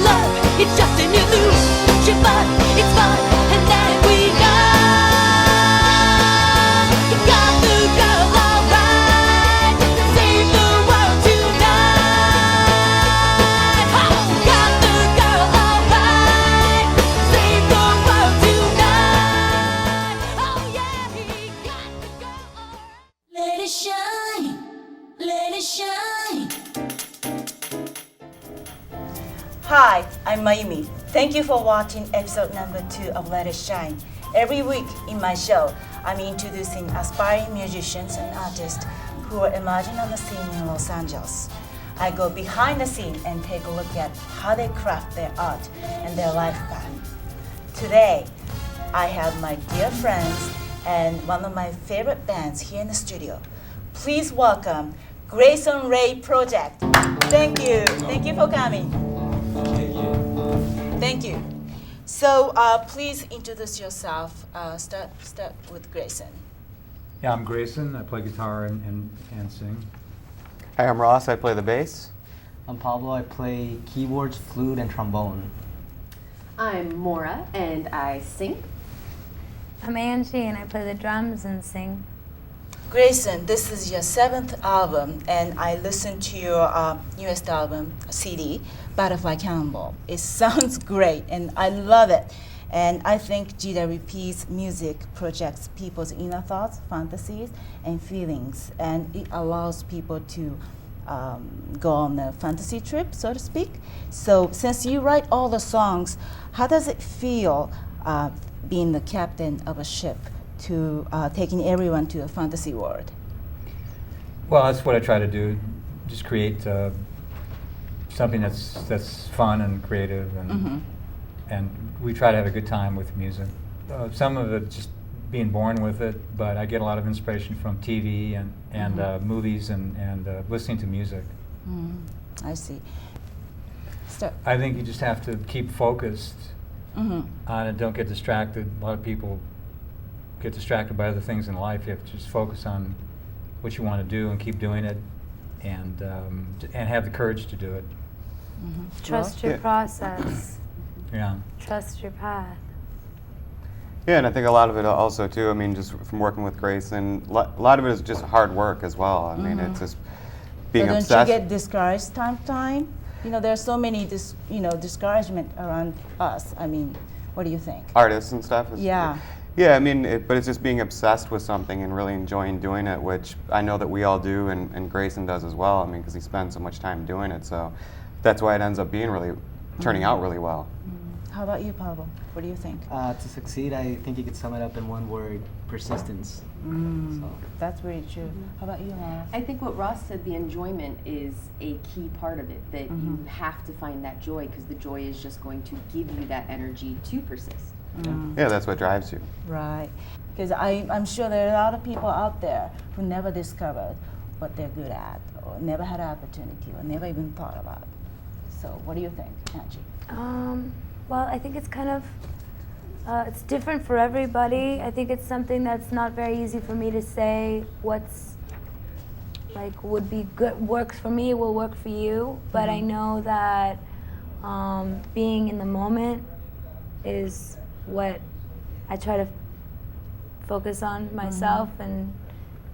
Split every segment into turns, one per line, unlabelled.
love, it's just an illusion, but it's fun, and then we go. You got the girl alright, save the world tonight. Oh, got the girl alright, save the world tonight. Oh yeah, he got the girl alright. Let it shine, let it shine.
Hi, I'm MYUMI. Thank you for watching episode number 2 of Let It Shine. Every week in my show, I'm introducing aspiring musicians and artists who are emerging on the scene in Los Angeles. I go behind the scene and take a look at how they craft their art and their life path. Today, I have my dear friends and one of my favorite bands here in the studio. Please welcome Grayson Wray Project. Thank you. Thank you for coming. Thank you. So please introduce yourself. Start with Grayson.
Yeah, I'm Grayson. I play guitar and sing.
Hi, I'm Ross. I play the bass.
I'm Pablo. I play keyboards, flute, and trombone.
I'm Maura, and I sing.
I'm Angie, and I play the drums and sing.
Grayson, this is your 7th album, and I listened to your newest album, CD, Butterfly Cannonball. It sounds great, and I love it. And I think GWP's music projects people's inner thoughts, fantasies, and feelings, and it allows people to go on a fantasy trip, so to speak. So since you write all the songs, how does it feel being the captain of a ship to taking everyone to a fantasy world?
Well, that's what I try to do. Just create something that's fun and creative, and we try to have a good time with music. Some of it just being born with it, but I get a lot of inspiration from TV and movies and listening to music.
I see. So,
I think you just have to keep focused on it. Don't get distracted. A lot of people get distracted by other things in life. You have to just focus on what you want to do and keep doing it, and have the courage to do it.
Trust your process.
Yeah.
Trust your path.
Yeah, and I think a lot of it also too, I mean, just from working with Grayson, a lot of it is just hard work as well. I mean, it's just being
but
obsessed.
don't you get discouraged time to time? You know, there's so many discouragement around us. I mean, what do you think?
Artists and stuff.
Yeah.
Yeah, I mean, but it's just being obsessed with something and really enjoying doing it, which I know that we all do, and Grayson does as well. I mean, because he spends so much time doing it, so that's why it ends up being turning out really well.
How about you, Pablo? What do you think?
To succeed, I think you could sum it up in one word: persistence. So.
That's really true. How about you, Laura?
I think what Ross said, the enjoyment is a key part of it, that you have to find that joy, because the joy is just going to give you that energy to persist.
Yeah, that's what drives you.
Right. Because I'm sure there are a lot of people out there who never discovered what they're good at, or never had an opportunity, or never even thought about it. So what do you think, Angie?
Well, I think it's kind of, it's different for everybody. I think it's something that's not very easy for me to say what's, like, would be good, works for me, will work for you. But I know that being in the moment is what I try to focus on myself, and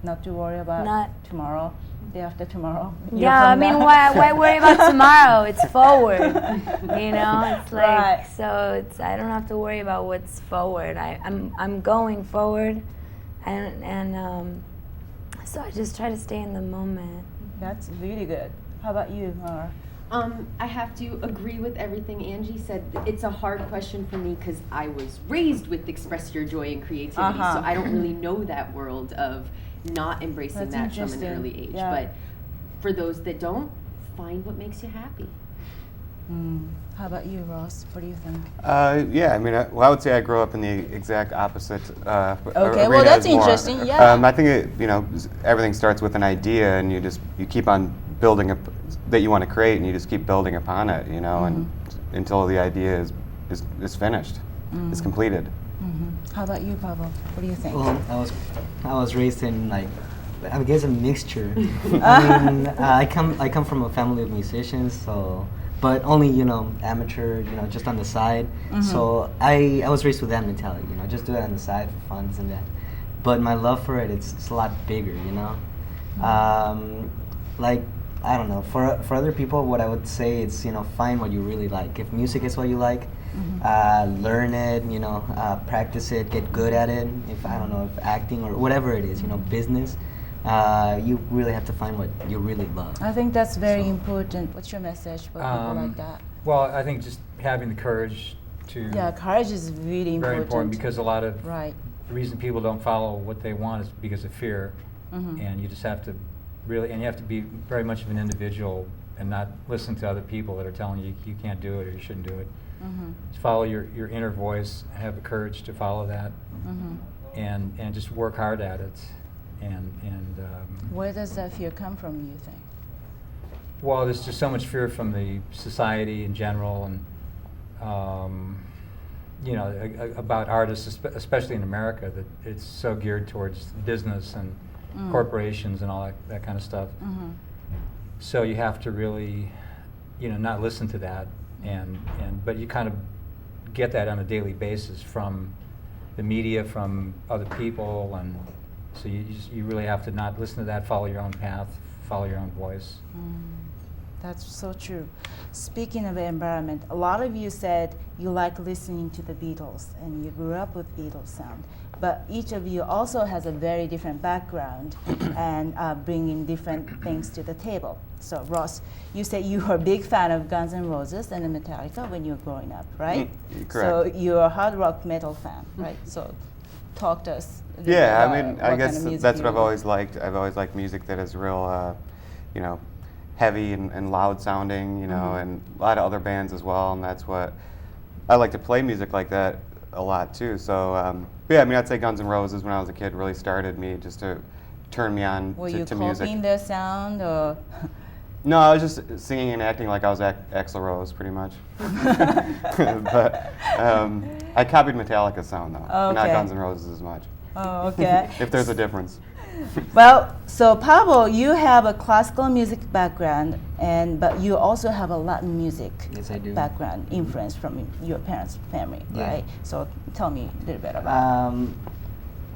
Not to worry about tomorrow, day after tomorrow.
yeah, I mean, why worry about tomorrow? It's forward, you know. It's like
Right.
so. I don't have to worry about what's forward. I'm going forward, and so I just try to stay in the moment.
That's really good. How about you, Laura?
I have to agree with everything Angie said. It's a hard question for me because I was raised with express your joy and creativity, so I don't really know that world of not embracing
That's
that from an early age.
Yeah.
But for those that don't, find what makes you happy.
How about you, Ross? What do you think?
Yeah, I mean, I would say I grew up in the exact opposite
Okay, well,
arena
that's
as Maura.
interesting, yeah.
I think everything starts with an idea, and you keep on building up that you want to create, and you just keep building upon it, and until the idea is finished, is completed.
How about you, Pablo? What do you think?
Well, I was raised in, like, I guess a mixture. I mean, I come from a family of musicians, so but only, amateur, just on the side. So I was raised with that mentality, just do it on the side for fun, this and that. But my love for it, it's a lot bigger, Like, I don't know, for other people, what I would say is, find what you really like. If music is what you like, learn it, practice it, get good at it. If acting or whatever it is, business, you really have to find what you really love.
I think that's very important. What's your message for people like that?
Well, I think just having the courage to
Yeah, courage is really important.
very important, because a lot of
Right.
the reason people don't follow what they want is because of fear, and you just have to really, and you have to be very much of an individual and not listen to other people that are telling you you can't do it or you shouldn't do it. Just follow your inner voice, have the courage to follow that, and just work hard at it.
Where does that fear come from, you think?
Well, there's just so much fear from the society in general, and about artists, especially in America, that it's so geared towards business and corporations and all that kind of stuff. So you have to really, not listen to that, but you kind of get that on a daily basis from the media, from other people, and so you really have to not listen to that. Follow your own path, follow your own voice.
That's so true. Speaking of environment, a lot of you said you like listening to the Beatles and you grew up with Beatles sound. But each of you also has a very different background and bringing different things to the table. So Ross, you said you were a big fan of Guns N' Roses and Metallica when you were growing up, right?
Correct.
So you're a hard rock metal fan, right? So talk to us. A little
Yeah,
bit
I
about
mean,
what
I
kind
guess
of music
that's
you
what I've
like.
always liked. I've always liked music that is real, heavy and loud sounding, and a lot of other bands as well. And that's what I like to play music like that a lot too. So yeah, I mean, I'd say Guns N' Roses when I was a kid really started me just to turn me on
Were
to
you
music.
copying their sound or?
No, I was just singing and acting like I was Axl Rose, pretty much. But I copied Metallica's sound though, not
Okay.
Guns N' Roses as much.
Oh, okay.
If there's a difference.
Well, so Pablo, you have a classical music background, but you also have a Latin music
Yes, I do.
background influence from your parents' family,
Yeah.
right? So tell me a little bit about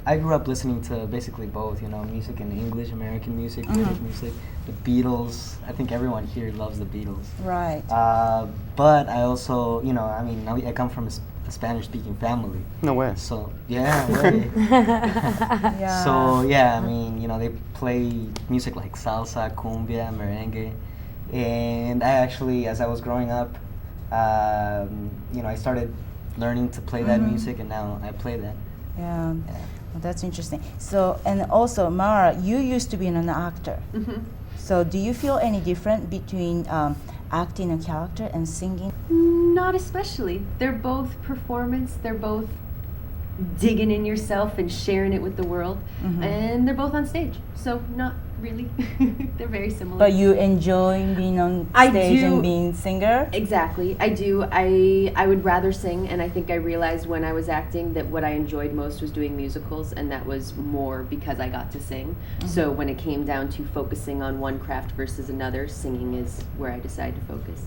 I grew up listening to basically both, music in English, American music, British music, the Beatles. I think everyone here loves the Beatles.
Right.
But I also, I come from a Spanish-speaking family.
No way.
So, yeah, way.
Yeah.
So, yeah, I mean, they play music like salsa, cumbia, merengue. And I actually, as I was growing up, I started learning to play that music, and now I play that.
Yeah. Well, that's interesting. So, and also, Mara, you used to be an actor. So, do you feel any different between acting a character and singing?
Not especially. They're both performance. They're both digging in yourself and sharing it with the world. And they're both on stage. So not really. They're very similar.
But you enjoy being on
I
stage
do.
and being singer?
Exactly. I do. I would rather sing, and I think I realized when I was acting that what I enjoyed most was doing musicals, and that was more because I got to sing. So when it came down to focusing on one craft versus another, singing is where I decided to focus.